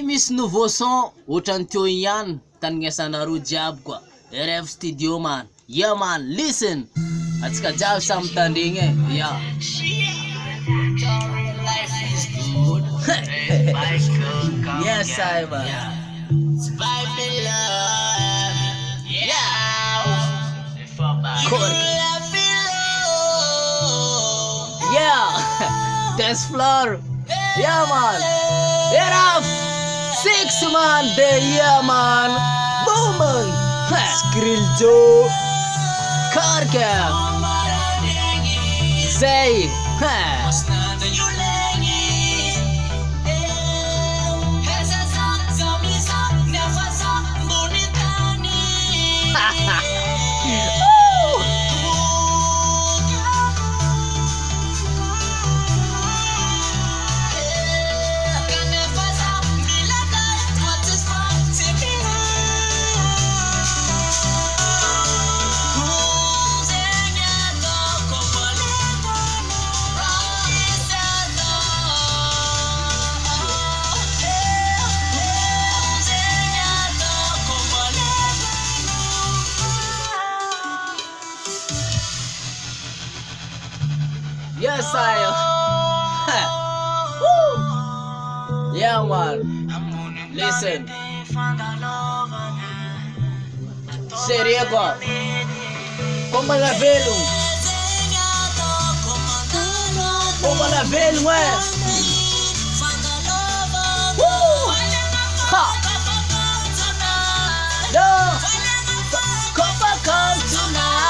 Miss nouveau son, ProductioN, Tangesanaru Jab quoi. RF Studio man. Yeah man, listen. Atska Jab something yeah. Yes, I man. Yeah, dance floor. Yeah man. RF 6 man day, yeah man. Boom man. Skrill Joe. Karka. Zay. Yes, I am. Yeah, man. Listen. Seria quoi? Como la velo? Como la velo, ouais. Ha. No. Come tonight.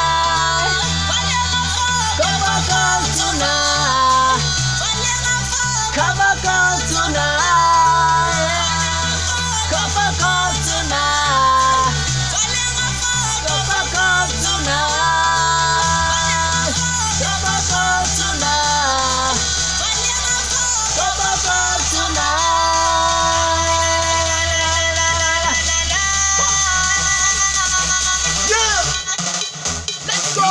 Come tonight. Come tonight. Come tonight. Come tonight. Come tonight. Come tonight. Yeah. Let's go.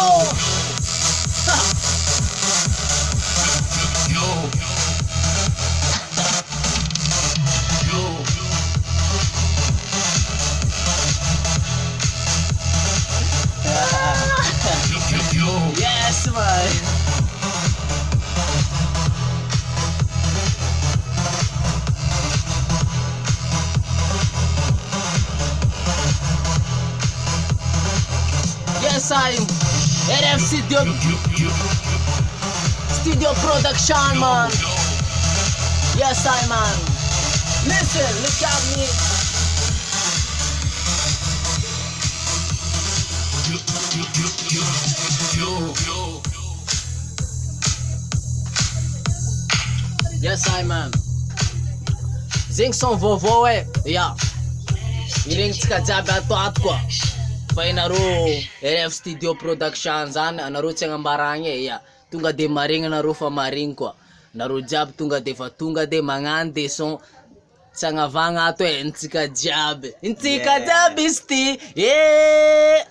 Yes, man. Yes, I'm RF Studio Production, man. Yes, I man. Listen, look at me. Yes, I man. Zing son vovô yeah. Iring tsika jiaby ato quoi. Fa inaro RF Studio Production zany anaro tsy agnambaragna yeah. Tonga de marigna anaro fa marigna quoi. Naro jiaby tonga de fa tonga de magnano de son tsy agnavagna ato ntsika jiaby. Ntsika jiaby izy ty. Yeah.